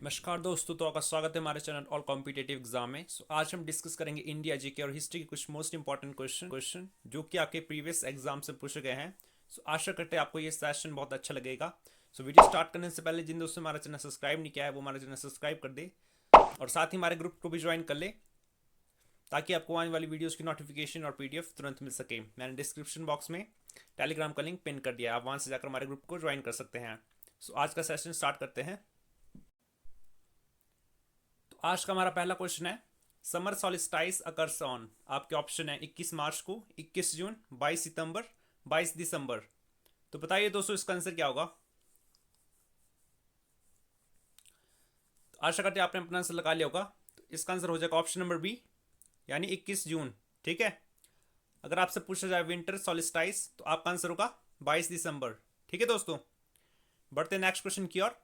नमस्कार दोस्तों, तो आपका स्वागत है हमारे चैनल ऑल कॉम्पिटेटिव एग्जाम में। आज हम डिस्कस करेंगे इंडिया जीके और हिस्ट्री के कुछ मोस्ट इंपॉर्टेंट क्वेश्चन जो कि आपके प्रीवियस एग्जाम से पूछे गए हैं। आशा करते हैं आपको ये सेशन बहुत अच्छा लगेगा। वीडियो स्टार्ट करने से पहले जिन दोस्तों ने हमारा चैनल सब्सक्राइब नहीं किया है वो हमारा चैनल सब्सक्राइब कर दे और साथ ही हमारे ग्रुप को भी ज्वाइन कर ले ताकि आपको आने वाली वीडियोज़ की नोटिफिकेशन और पीडीएफ तुरंत मिल सके। मैंने डिस्क्रिप्शन बॉक्स में टेलीग्राम का लिंक पिन कर दिया है, आप वहाँ से जाकर हमारे ग्रुप को ज्वाइन कर सकते हैं। आज का सेशन स्टार्ट करते हैं। आज का हमारा पहला क्वेश्चन है, समर सॉलिस्टाइस अकर्स ऑन। आपके ऑप्शन है 21 मार्च को, 21 जून, 22 सितंबर, 22 दिसंबर। तो बताइए दोस्तों इसका आंसर क्या होगा। तो आशा करते हैं आपने अपना आंसर लगा लिया होगा। तो इसका आंसर हो जाएगा ऑप्शन नंबर बी, यानी 21 जून। ठीक है, अगर आपसे पूछा जाए विंटर सॉलिस्टाइस तो आपका आंसर होगा 22 दिसंबर। ठीक है दोस्तों, बढ़ते नेक्स्ट क्वेश्चन की ओर।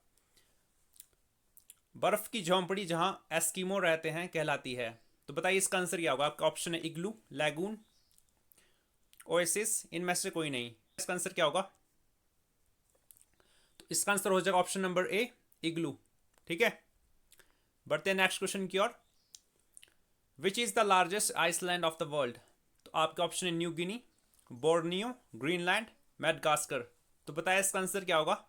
बर्फ की झोंपड़ी जहां एस्किमो रहते हैं कहलाती है। तो बताइए इसका आंसर क्या होगा। आपका ऑप्शन है इग्लू, लैगून, ओएसिस, इनमें से कोई नहीं। इसका आंसर क्या होगा। तो इसका आंसर हो जाएगा ऑप्शन नंबर ए, इग्लू। ठीक है, बढ़ते हैं नेक्स्ट क्वेश्चन की ओर। Which is the largest island of the world. तो आपका ऑप्शन है New Guinea, Borneo, Greenland, Madagascar. तो बताया इसका आंसर क्या होगा।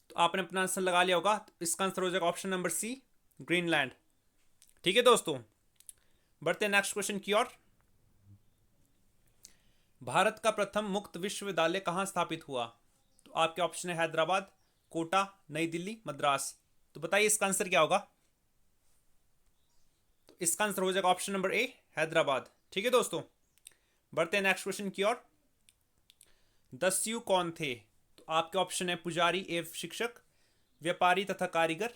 तो आपने अपना आंसर लगा लिया होगा। तो इसका आंसर हो जाएगा ऑप्शन नंबर सी, ग्रीनलैंड। ठीक है दोस्तों, बढ़ते हैं नेक्स्ट क्वेश्चन की ओर। भारत का प्रथम मुक्त विश्वविद्यालय कहां स्थापित हुआ। तो आपके ऑप्शन है हैदराबाद, कोटा, नई दिल्ली, मद्रास। तो बताइए इसका आंसर क्या होगा। तो इसका आंसर हो जाएगा ऑप्शन नंबर ए, हैदराबाद। ठीक है दोस्तों, बढ़ते हैं नेक्स्ट क्वेश्चन की ओर। दस्यु कौन थे। तो आपके ऑप्शन है पुजारी एवं शिक्षक, व्यापारी तथा कारीगर,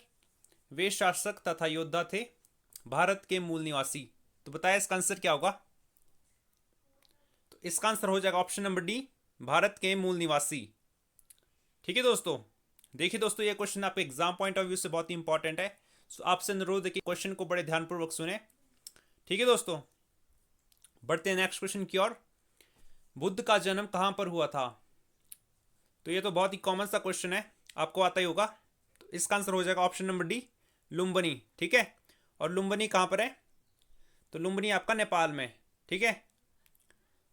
वे शासक तथा योद्धा थे, भारत के मूल निवासी। तो बताया इसका आंसर क्या होगा। तो इसका आंसर हो जाएगा ऑप्शन नंबर डी, भारत के मूल निवासी। ठीक है दोस्तों, देखिए दोस्तों ये क्वेश्चन आपके एग्जाम पॉइंट ऑफ व्यू से बहुत ही इंपॉर्टेंट है। आपसे अनुरोध है कि क्वेश्चन को बड़े ध्यानपूर्वक सुने। ठीक है दोस्तों, बढ़ते हैं नेक्स्ट क्वेश्चन की ओर। बुद्ध का जन्म कहां पर हुआ था। तो ये तो बहुत ही कॉमन सा क्वेश्चन है, आपको आता ही होगा। तो इसका आंसर हो जाएगा ऑप्शन नंबर डी, लुम्बिनी। ठीक है, और लुम्बिनी कहां पर है। तो लुम्बिनी आपका नेपाल में। ठीक है,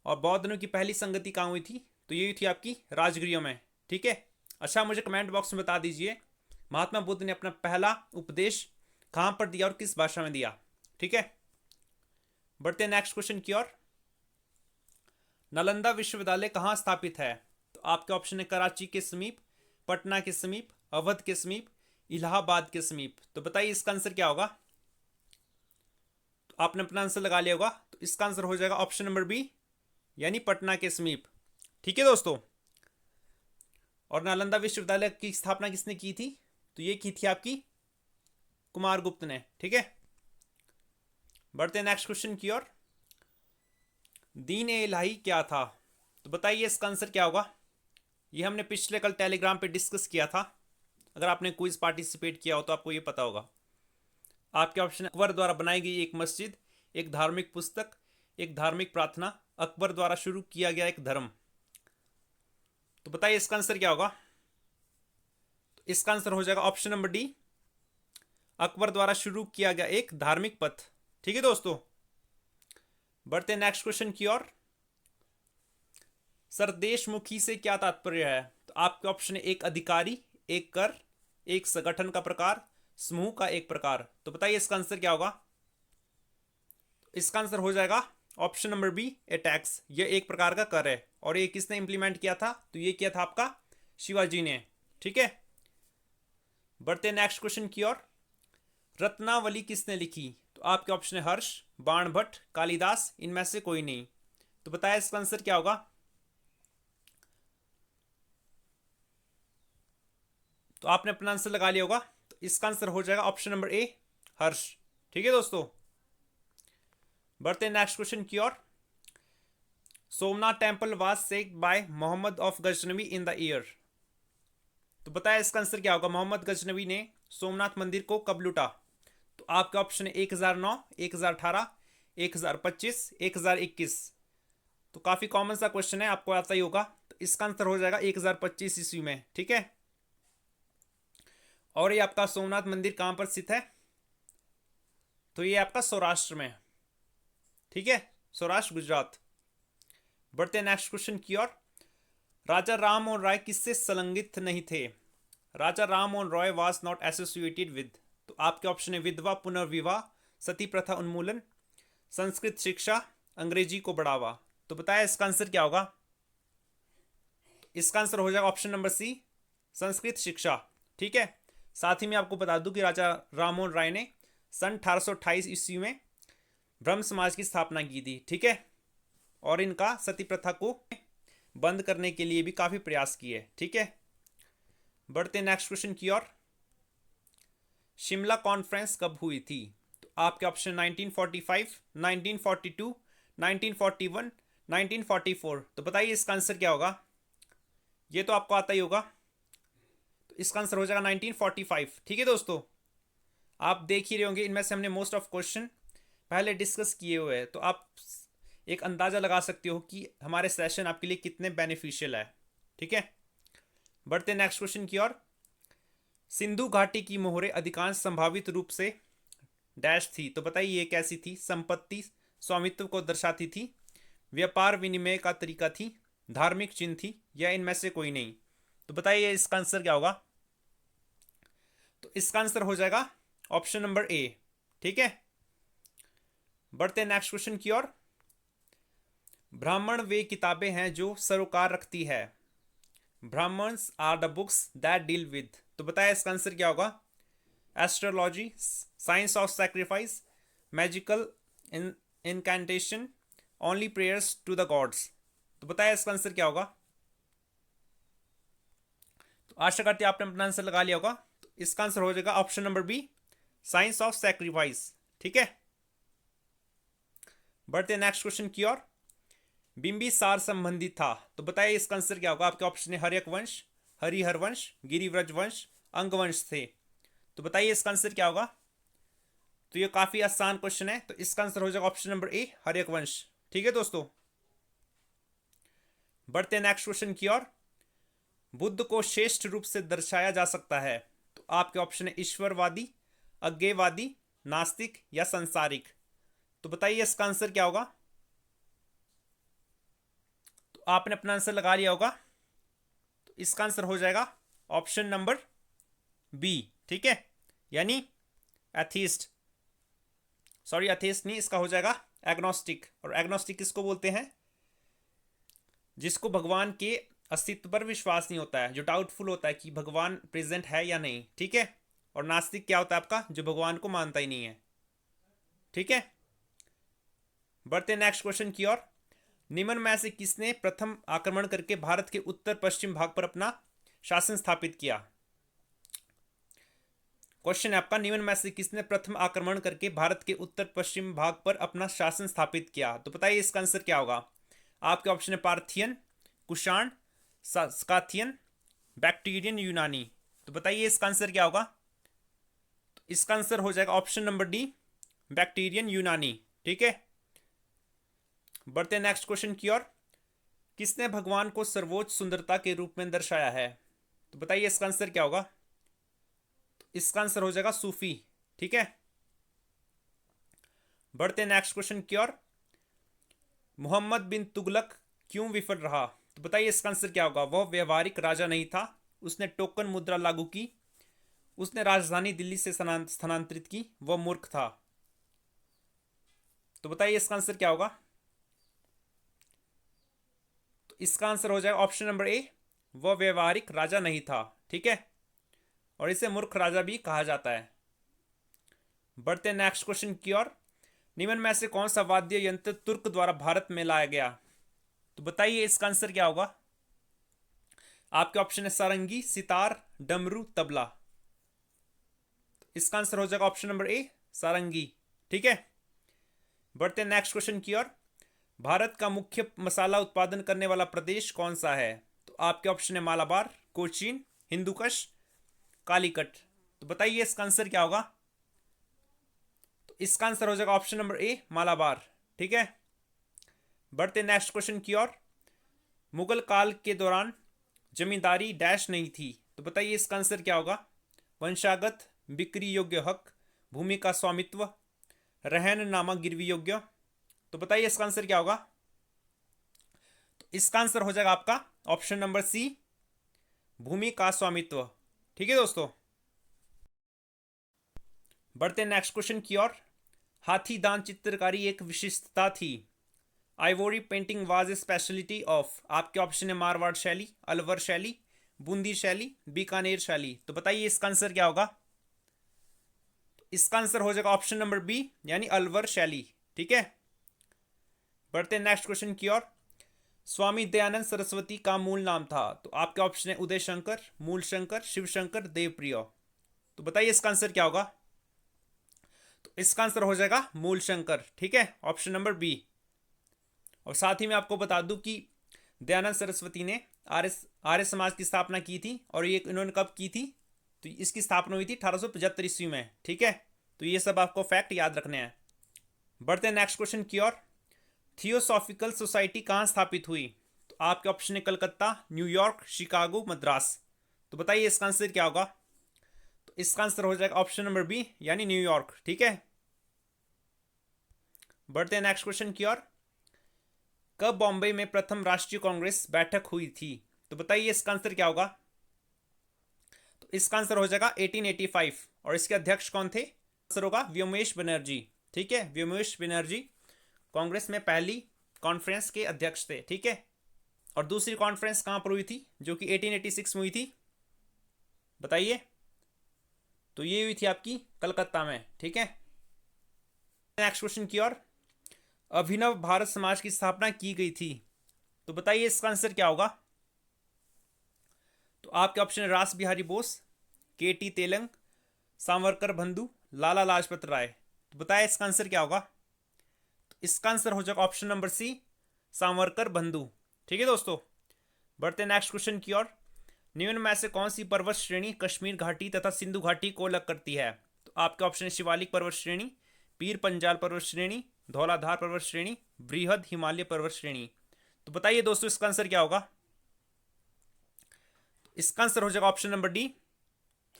और बौद्ध धर्म की पहली संगति कहाँ हुई थी। तो ये थी आपकी राजगृह में। ठीक है, अच्छा मुझे कमेंट बॉक्स में बता दीजिए महात्मा बुद्ध ने अपना पहला उपदेश कहां पर दिया और किस भाषा में दिया। ठीक है, बढ़ते हैं नेक्स्ट क्वेश्चन की ओर। नालंदा विश्वविद्यालय कहां स्थापित है। तो आपके ऑप्शन है कराची के समीप, पटना के समीप, अवध के समीप, इलाहाबाद के समीप। तो बताइए इसका आंसर क्या होगा। तो आपने अपना आंसर लगा लिया होगा। तो इसका आंसर हो जाएगा ऑप्शन नंबर बी, यानी पटना के समीप। ठीक है दोस्तों, और नालंदा विश्वविद्यालय की स्थापना किसने की थी। तो ये की थी आपकी कुमारगुप्त ने। ठीक है, बढ़ते हैं नेक्स्ट क्वेश्चन की ओर। दीन ए इलाही क्या था। तो बताइए इसका आंसर क्या होगा। ये हमने पिछले कल टेलीग्राम पे डिस्कस किया था। अगर आपने क्विज पार्टिसिपेट किया हो तो आपको ये पता होगा। आपके ऑप्शन अकबर द्वारा बनाई गई एक मस्जिद, एक धार्मिक पुस्तक, एक धार्मिक प्रार्थना, अकबर द्वारा शुरू किया गया एक धर्म। तो बताइए इसका आंसर क्या होगा। तो इसका आंसर हो जाएगा ऑप्शन नंबर डी, अकबर द्वारा शुरू किया गया एक धार्मिक पथ। ठीक है दोस्तों, बढ़ते नेक्स्ट क्वेश्चन की ओर। सरदेशमुखी से क्या तात्पर्य है। तो आपके ऑप्शन है एक अधिकारी, एक कर, एक संगठन का प्रकार, समूह का एक प्रकार। तो बताइए इसका आंसर क्या होगा। इसका आंसर हो जाएगा ऑप्शन नंबर बी, ए टैक्स। ये एक प्रकार का कर है और ये किसने इंप्लीमेंट किया था। तो ये किया था आपका शिवाजी ने। ठीक है, बढ़ते नेक्स्ट क्वेश्चन की ओर। रत्नावली किसने लिखी। तो आपके ऑप्शन है हर्ष, बाणभट्ट, कालिदास, इनमें से कोई नहीं। तो बताया इसका आंसर क्या होगा। तो आपने अपना आंसर लगा लिया होगा। तो इसका आंसर हो जाएगा ऑप्शन नंबर ए, हर्ष। ठीक है दोस्तों, बढ़ते हैं नेक्स्ट क्वेश्चन की ओर। Somnath temple was sacked by Mohammad of Ghaznavi in the year. तो बताया इसका आंसर क्या होगा। मोहम्मद गजनवी ने सोमनाथ मंदिर को कब लूटा। तो आपका ऑप्शन है 1009, 1018, 1025, 1021। तो काफी कॉमन सा क्वेश्चन है, आपको आता ही होगा। तो इसका आंसर हो जाएगा 1025 ईस्वी में। ठीक है, और ये आपका सोमनाथ मंदिर कहाँ पर स्थित है? तो ये आपका सौराष्ट्र में, ठीक है, सौराष्ट्र गुजरात। बढ़ते नेक्स्ट क्वेश्चन की ओर। राजा राम मोहन राय किससे संलग्नित नहीं थे? Raja Ram Mohan Roy was not associated with. तो आपके ऑप्शन है विधवा पुनर्विवाह, सती प्रथा उन्मूलन, संस्कृत शिक्षा, अंग्रेजी को बढ़ावा। तो बताया इसका आंसर क्या होगा? इसका आंसर हो जाएगा ऑप्शन नंबर सी, संस्कृत शिक्षा। ठीक है, साथ ही मैं आपको बता दूं कि राजा राममोहन राय ने सन 1828 ईस्वी में ब्रह्म समाज की स्थापना की थी। ठीक है, और इनका सती प्रथा को बंद करने के लिए भी काफी प्रयास किए। ठीक है, बढ़ते नेक्स्ट क्वेश्चन की ओर। शिमला कॉन्फ्रेंस कब हुई थी? तो आपके ऑप्शन 1945, 1942, 1941, 1944। तो बताइए इसका आंसर क्या होगा? ये तो आपको आता ही होगा, तो इसका आंसर हो जाएगा 1945। ठीक है दोस्तों, आप देख ही रहे होंगे इनमें से हमने मोस्ट ऑफ क्वेश्चन पहले डिस्कस किए हुए हैं, तो आप एक अंदाजा लगा सकते हो कि हमारे सेशन आपके लिए कितने बेनिफिशियल है। ठीक है, बढ़ते नेक्स्ट क्वेश्चन की ओर। सिंधु घाटी की मोहरें अधिकांश संभावित रूप से डैश थी। तो बताइए ये कैसी थी? संपत्ति स्वामित्व को दर्शाती थी, व्यापार विनिमय का तरीका थी, धार्मिक चिन्ह थी, या इनमें से कोई नहीं। तो बताइए इसका आंसर क्या होगा? तो इसका आंसर हो जाएगा ऑप्शन नंबर ए। ठीक है, बढ़ते नेक्स्ट क्वेश्चन की ओर। ब्राह्मण वे किताबें हैं जो सरोकार रखती है। Brahmanas are the books that deal with. तो बताया इसका आंसर क्या होगा? Astrology, science of sacrifice, magical incantation, only prayers to the gods. तो बताया इसका आंसर क्या होगा? तो आशा करते हैं आपने अपना आंसर लगा लिया होगा। तो इसका आंसर हो जाएगा option number B, science of sacrifice. ठीक है, बढ़ते नेक्स्ट क्वेश्चन की ओर। बिंबिसार संबंधी था। तो बताइए इसका आंसर क्या होगा? आपके ऑप्शन है हर्यक वंश, हरिहर वंश, गिरिव्रज वंश, अंगवंश थे। तो बताइए इसका आंसर क्या होगा? तो ये काफी आसान क्वेश्चन है, तो इसका आंसर हो जाएगा ऑप्शन नंबर ए, हर्यक वंश। ठीक है दोस्तों, बढ़ते नेक्स्ट क्वेश्चन की ओर। बुद्ध को श्रेष्ठ रूप से दर्शाया जा सकता है। तो आपके ऑप्शन है ईश्वरवादी, अज्ञेयवादी, नास्तिक, या संसारिक। तो बताइए इसका आंसर क्या होगा? तो आपने अपना आंसर लगा लिया होगा, तो इसका आंसर हो जाएगा ऑप्शन नंबर बी। ठीक है, यानी एथीस्ट, सॉरी एथीस्ट नहीं, इसका हो जाएगा एग्नोस्टिक। और एग्नोस्टिक किसको बोलते हैं? जिसको भगवान के अस्तित्व पर विश्वास नहीं होता है, जो डाउटफुल होता है कि भगवान प्रेजेंट है या नहीं। ठीक है, और नास्तिक क्या होता है आपका? जो भगवान को मानता ही नहीं है। ठीक है, बढ़ते नेक्स्ट क्वेश्चन की ओर। निम्न में से किसने प्रथम आक्रमण करके भारत के उत्तर पश्चिम भाग पर अपना शासन स्थापित किया? क्वेश्चन है आपका, निम्न में से किसने प्रथम आक्रमण करके भारत के उत्तर पश्चिम भाग पर अपना शासन स्थापित किया? तो बताइए इसका आंसर क्या होगा? आपके ऑप्शन है पार्थियन, कुषाण, स्काथियन, बैक्टीरियन, यूनानी। तो बताइए इसका आंसर क्या होगा? तो इसका आंसर हो जाएगा ऑप्शन नंबर डी, बैक्टीरियन, यूनानी। ठीक है, बढ़ते नेक्स्ट क्वेश्चन की ओर। किसने भगवान को सर्वोच्च सुंदरता के रूप में दर्शाया है? तो बताइए इसका आंसर क्या होगा? तो इसका आंसर हो जाएगा सूफी। ठीक है, बढ़ते नेक्स्ट क्वेश्चन की ओर। मोहम्मद बिन तुगलक क्यों विफल रहा? तो बताइए इसका आंसर क्या होगा? वह व्यवहारिक राजा नहीं था, उसने टोकन मुद्रा लागू की, उसने राजधानी दिल्ली से स्थानांतरित की, वह मूर्ख था। तो बताइए इसका आंसर क्या होगा? तो इसका आंसर हो जाएगा ऑप्शन नंबर ए, वह व्यवहारिक राजा नहीं था। ठीक है, और इसे मूर्ख राजा भी कहा जाता है। बढ़ते नेक्स्ट क्वेश्चन की ओर। निम्न में से कौन सा वाद्य यंत्र तुर्क द्वारा भारत में लाया गया? तो बताइए इसका आंसर क्या होगा? आपके ऑप्शन है सारंगी, सितार, डमरू, तबला। तो इसका आंसर हो जाएगा ऑप्शन नंबर ए, सारंगी। ठीक है, बढ़ते नेक्स्ट क्वेश्चन की ओर। भारत का मुख्य मसाला उत्पादन करने वाला प्रदेश कौन सा है? तो आपके ऑप्शन है मालाबार, कोचीन, हिंदुकश, कालीकट। तो बताइए इसका आंसर क्या होगा? तो इसका आंसर हो जाएगा ऑप्शन नंबर ए, मालाबार। ठीक है, बढ़ते नेक्स्ट क्वेश्चन की ओर। मुगल काल के दौरान जमींदारी डैश नहीं थी। तो बताइए इसका आंसर क्या होगा? वंशागत, बिक्री योग्य हक, भूमि का स्वामित्व, रहन नामक गिरवी योग्य। तो बताइए इसका आंसर क्या होगा। तो इसका आंसर हो जाएगा आपका ऑप्शन नंबर सी, भूमि का स्वामित्व। ठीक है दोस्तों, बढ़ते नेक्स्ट क्वेश्चन की ओर। हाथी दांत चित्रकारी एक विशिष्टता थी। Ivory painting was a speciality of. आपके ऑप्शन है मारवाड़ शैली, अलवर शैली, बूंदी शैली, बीकानेर शैली। तो बताइए इसका आंसर क्या होगा। तो इसका आंसर हो जाएगा ऑप्शन नंबर बी, यानी अलवर शैली। ठीक है, बढ़ते नेक्स्ट क्वेश्चन की ओर। स्वामी दयानंद सरस्वती का मूल नाम था। तो आपके ऑप्शन है उदय शंकर, मूल शंकर, शिव शंकर, देवप्रिय। तो बताइए इसका आंसर क्या होगा। तो इसका आंसर हो जाएगा मूल शंकर। ठीक है, ऑप्शन नंबर बी। और साथ ही मैं आपको बता दूं कि दयानंद सरस्वती ने आर्य समाज की स्थापना की थी, और ये इन्होंने कब की थी। तो इसकी स्थापना हुई थी 1875 ईस्वी में। ठीक है, तो ये सब आपको फैक्ट याद रखने हैं। बढ़ते हैं नेक्स्ट क्वेश्चन की ओर। थियोसॉफिकल सोसाइटी कहाँ स्थापित हुई। तो आपके ऑप्शन है कलकत्ता, न्यूयॉर्क, शिकागो, मद्रास। तो बताइए इसका आंसर क्या होगा। तो इसका आंसर हो जाएगा ऑप्शन नंबर बी, यानी न्यूयॉर्क। ठीक है, बढ़ते हैं नेक्स्ट क्वेश्चन की ओर। कब बॉम्बे में प्रथम राष्ट्रीय कांग्रेस बैठक हुई थी। तो बताइए इसका आंसर क्या होगा। तो इसका आंसर हो जाएगा 1885। और इसके अध्यक्ष कौन थे। आंसर होगा व्योमेश बनर्जी। ठीक है, व्योमेश बनर्जी कांग्रेस में पहली कॉन्फ्रेंस के अध्यक्ष थे। ठीक है, और दूसरी कॉन्फ्रेंस कहां पर हुई थी, जो कि 1886 में हुई थी। बताइए। तो ये हुई थी आपकी कलकत्ता में। ठीक है, नेक्स्ट क्वेश्चन की ओर। अभिनव भारत समाज की स्थापना की गई थी। तो बताइए इसका आंसर क्या होगा। तो आपके ऑप्शन है रास बिहारी बोस, के टी तेलंग, सावरकर बंधु, लाला लाजपत राय। तो बताइए इसका आंसर क्या होगा। तो इसका आंसर हो जाएगा ऑप्शन नंबर सी, सावरकर बंधु। ठीक है दोस्तों, बढ़ते नेक्स्ट क्वेश्चन की ओर। निम्न में से कौन सी पर्वत श्रेणी कश्मीर घाटी तथा सिंधु घाटी को अलग करती है। तो आपके ऑप्शन है शिवालिक पर्वत श्रेणी, पीर पंजाल पर्वत श्रेणी, धौलाधार पर्वत श्रेणी, बृहद हिमालय पर्वत श्रेणी। तो बताइए दोस्तों इसका आंसर क्या होगा। तो इसका आंसर हो जाएगा option number D,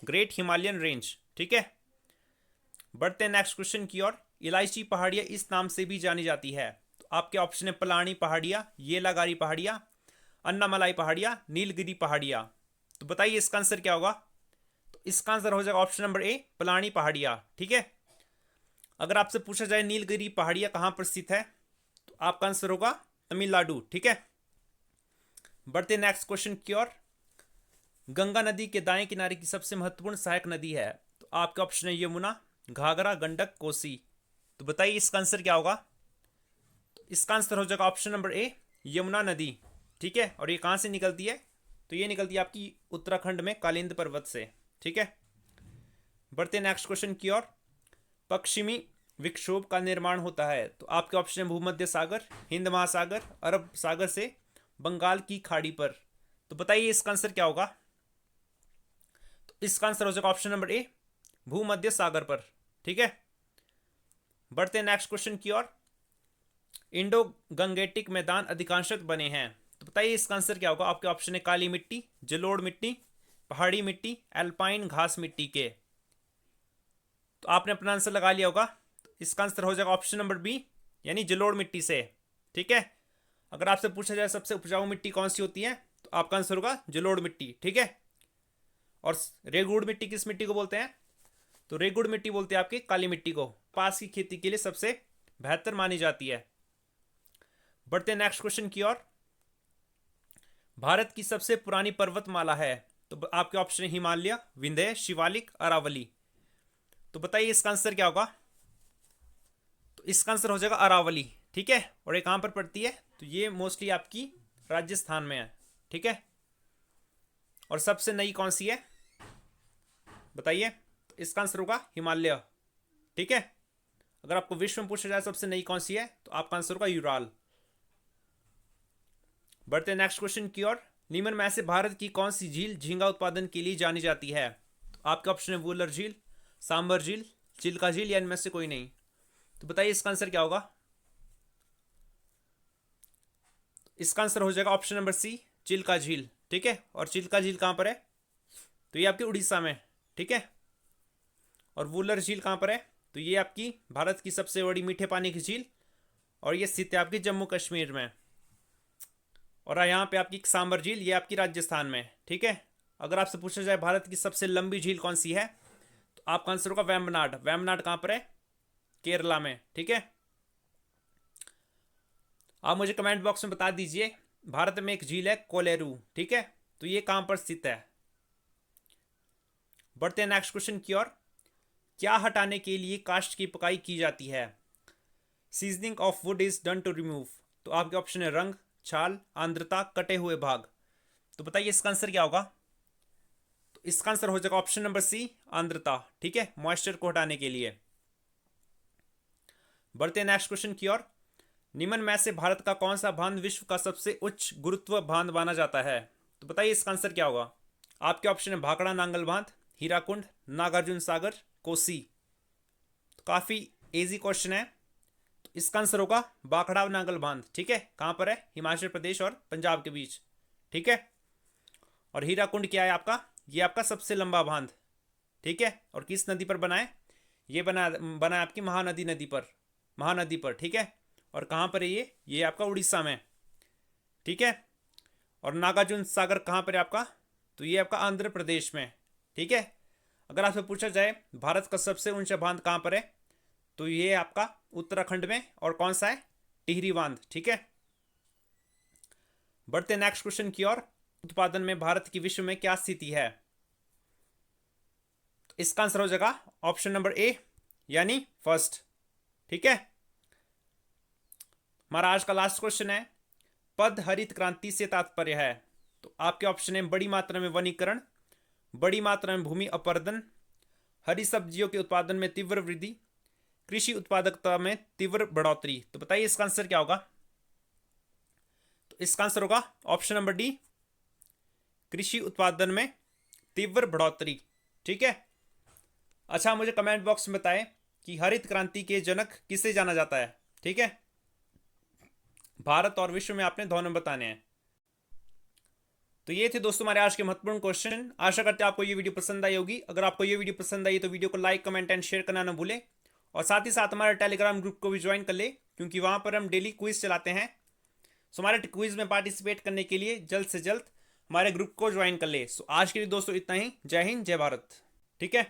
great Himalayan range. ठीक है, बढ़ते हैं नेक्स्ट क्वेश्चन की ओर। इलायची पहाड़ियां इस नाम से भी जानी जाती है। तो आपके ऑप्शन है पलानी पहाड़ियां, येलागारी पहाड़ियां, अन्नामलाई पहाड़ियां, नीलगिरी पहाड़ियां। तो बताइए इसका आंसर क्या होगा। तो इसका आंसर हो जाएगा ऑप्शन नंबर ए, पलानी पहाड़ियां। ठीक है, अगर आपसे पूछा जाए नीलगिरी पहाड़ियां कहां पर स्थित है, तो आपका आंसर होगा तमिलनाडु। ठीक है, बढ़ते नेक्स्ट क्वेश्चन की ओर। गंगा नदी के दाएं किनारे की सबसे महत्वपूर्ण सहायक नदी है। तो आपका ऑप्शन है यमुना, घाघरा, गंडक, कोसी। तो बताइए इसका आंसर क्या होगा। तो इसका आंसर हो जाएगा ऑप्शन नंबर ए, यमुना नदी। ठीक है, और ये कहां से निकलती है। तो ये निकलती है आपकी उत्तराखंड में कालिंद पर्वत से। ठीक है, बढ़ते नेक्स्ट क्वेश्चन की ओर। पश्चिमी विक्षोभ का निर्माण होता है। तो आपके ऑप्शन है भूमध्य सागर, हिंद महासागर, अरब सागर से बंगाल की खाड़ी पर। तो बताइए इसका आंसर क्या होगा। तो इसका आंसर हो जाएगा ऑप्शन नंबर ए, भूमध्य सागर पर। ठीक है, बढ़ते नेक्स्ट क्वेश्चन की ओर। इंडो गंगेटिक मैदान अधिकांशतः बने हैं। तो बताइए इसका आंसर क्या होगा। आपके ऑप्शन है काली मिट्टी, जलोढ़ मिट्टी, पहाड़ी मिट्टी, एल्पाइन घास मिट्टी के। तो आपने अपना आंसर लगा लिया होगा। तो इसका आंसर हो जाएगा ऑप्शन नंबर बी, यानी जलोढ़ मिट्टी से। ठीक है, अगर आपसे पूछा जाए सबसे उपजाऊ मिट्टी कौन सी होती है, तो आपका आंसर होगा जलोढ़ मिट्टी। ठीक है, और रेगुड़ मिट्टी किस मिट्टी को बोलते हैं। तो रेगुड़ मिट्टी बोलते हैं आपकी काली मिट्टी को। कपास की खेती के लिए सबसे बेहतर मानी जाती है। बढ़ते नेक्स्ट क्वेश्चन की ओर। भारत की सबसे पुरानी पर्वतमाला है। तो आपके ऑप्शन है हिमालय, विंध्य, शिवालिक, अरावली। तो बताइए इसका आंसर क्या होगा। तो इसका आंसर हो जाएगा अरावली। ठीक है, और ये कहां पर पड़ती है। तो ये मोस्टली आपकी राजस्थान में है। ठीक है, और सबसे नई कौन सी है बताइए। तो इसका आंसर होगा हिमालय। ठीक है, अगर आपको विश्व में पूछा जाए सबसे नई कौन सी है, तो आपका आंसर होगा यूराल। बढ़ते नेक्स्ट क्वेश्चन की ओर। निम्न में से भारत की कौन सी झील झींगा उत्पादन के लिए जानी जाती है। तो आपके ऑप्शन है वुलर झील, सांबर झील, चिल्का झील, या इनमें से कोई नहीं। तो बताइए इसका आंसर क्या होगा। इसका आंसर हो जाएगा ऑप्शन नंबर सी, चिल्का झील। ठीक है, और चिल्का झील कहां पर है। तो ये आपकी उड़ीसा में। ठीक है। और वुलर झील कहाँ पर है? तो ये आपकी भारत की सबसे बड़ी मीठे पानी की झील, और ये स्थित है आपकी जम्मू कश्मीर में। और यहाँ पे आपकी सांबर झील, ये आपकी राजस्थान में, ठीक है। अगर आपसे पूछा जाए भारत की सबसे लंबी झील कौन सी है, तो आपका आंसर होगा वेम्बनाड। वेम्बनाड कहाँ पर है? केरला में, ठीक है। आप मुझे कमेंट बॉक्स में बता दीजिए, भारत में एक झील है कोलेरू, ठीक है, तो ये कहां पर स्थित है। बढ़ते हैं नेक्स्ट क्वेश्चन की ओर। क्या हटाने के लिए काष्ठ की पकाई की जाती है? Seasoning of wood is done to remove. तो आपके ऑप्शन है रंग, छाल, आर्द्रता, कटे हुए भाग। तो बताइए इसका आंसर क्या होगा? तो इसका आंसर हो जाएगा ऑप्शन नंबर सी, आर्द्रता, ठीक है, मॉइस्चर को हटाने के लिए। बढ़ते हैं नेक्स्ट क्वेश्चन की ओर। निम्न में से भारत का कौन सा बांध विश्व का सबसे उच्च गुरुत्व बांध माना जाता है? तो बताइए इसका आंसर क्या होगा? आपके ऑप्शन है भाखड़ा नांगल बांध, हीराकुंड, नागार्जुन सागर, कोसी। तो काफी इजी क्वेश्चन है। तो इसका आंसर होगा भाखड़ा नांगल बांध, ठीक है। कहां पर है? हिमाचल प्रदेश और पंजाब के बीच, ठीक है। और हीराकुंड क्या है आपका? ये आपका सबसे लंबा बांध, ठीक है। और किस नदी पर बना है? ये बना आपकी महानदी पर, ठीक है। और कहां पर है ये आपका उड़ीसा में, ठीक है। और नागार्जुन सागर कहां पर है आपका? तो ये आपका आंध्र प्रदेश में, ठीक है। अगर आपसे पूछा जाए भारत का सबसे ऊंचा बांध कहां पर है, तो ये आपका उत्तराखंड में, और कौन सा है? टिहरी बांध, ठीक है। बढ़ते नेक्स्ट क्वेश्चन की ओर। उत्पादन में भारत की विश्व में क्या स्थिति है? तो इसका आंसर हो जाएगा ऑप्शन नंबर ए, यानी फर्स्ट, ठीक है। हमारा आज का लास्ट क्वेश्चन है, पद हरित क्रांति से तात्पर्य है। तो आपके ऑप्शन है बड़ी मात्रा में वनीकरण, बड़ी मात्रा में भूमि अपरदन, हरी सब्जियों के उत्पादन में तीव्र वृद्धि, कृषि उत्पादकता में तीव्र बढ़ोतरी। तो बताइए इसका आंसर क्या होगा? तो इसका आंसर होगा ऑप्शन नंबर डी, कृषि उत्पादन में तीव्र बढ़ोतरी, ठीक है। अच्छा, मुझे कमेंट बॉक्स में बताएं कि हरित क्रांति के जनक किसे जाना जाता है, ठीक है। भारत और विश्व में आपने दोनों बताने हैं। तो ये थे दोस्तों हमारे आज के महत्वपूर्ण क्वेश्चन। आशा करते हैं आपको ये वीडियो पसंद आई होगी। अगर आपको ये वीडियो पसंद आई तो वीडियो को लाइक, कमेंट एंड शेयर करना ना भूलें। और साथ ही साथ हमारे टेलीग्राम ग्रुप को भी ज्वाइन कर ले, क्योंकि वहां पर हम डेली क्विज चलाते हैं। सो हमारे क्विज में पार्टिसिपेट करने के लिए जल्द से जल्द हमारे ग्रुप को ज्वाइन कर ले। सो आज के लिए दोस्तों इतना ही। जय हिंद, जय भारत, ठीक है।